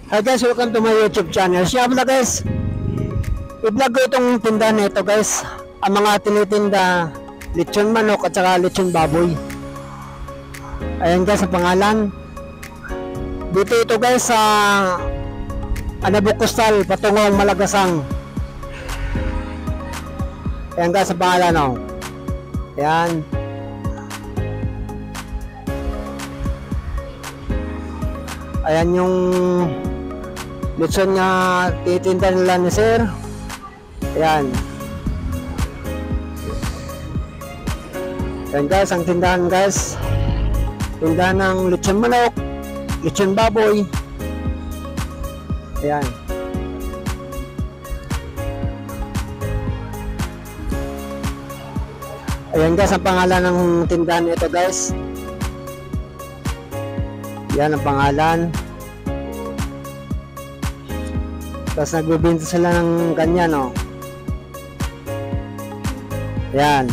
Hi guys, welcome to my YouTube channel. Siya pala guys, i-vlog ko itong tindahan na ito guys. Ang mga tinitinda, lechon manok at saka lechon baboy. Ayan guys ang pangalan. Dito ito guys sa Anabuk Coastal, patungong Malagasang. Ayan guys ang pangalan oh. Ayan. Ayan yung lechon nga titinda nila ni sir. Ayan. Ayan guys, ang tindahan guys. Tindahan ng lechon manok, lechon baboy. Ayan. Ayan guys, ang pangalan ng tindahan nito guys. Yan ang pangalan. Tapos nagbibenta sila ng ganyan oh. Yan.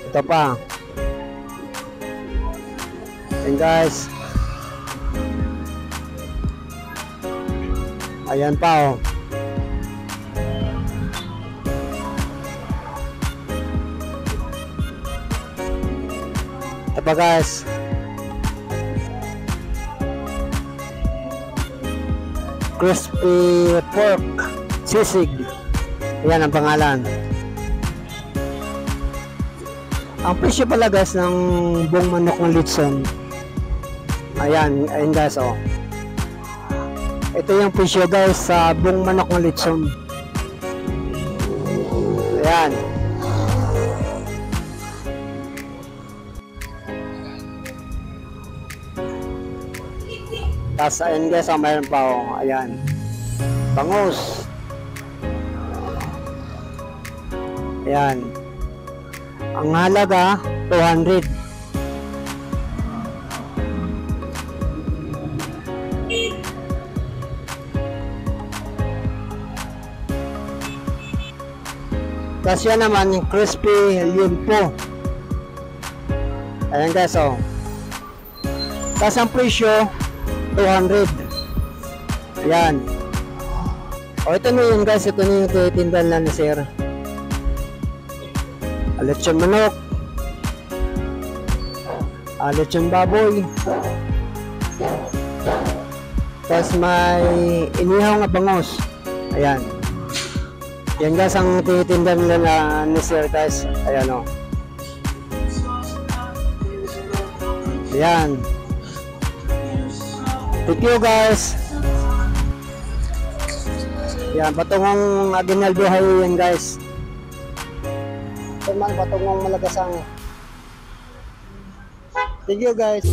Ito pa. Ayan guys. Ayan pa oh. Ito pa guys. Crispy pork sisig. Ayan ang pangalan. Ang presyo pala guys ng buong manok ng lechon. Ayan, ayan guys oh. Ito yung presyo guys sa buong manok ng lechon. Ayan. Tapos ayan guys oh, mayroon pa oh. Ayan. Bangus. Ayan. Ang halaga 200. Tapos yan naman yung crispy limpo. Ayan guys oh. Tapos ang presyo 200. Ayan. O ito na yun guys, ito na yung titindan na ni sir. Lechon manok, lechon baboy, tapos may inihaw nga bangus. Ayan. Yan guys ang tinitinda nila ni sir guys. Ayan o. Ayan. Thank you guys. Yan, patungong Aguinaldo Highway yan guys. Ito man patungong Malagasang. Thank you guys.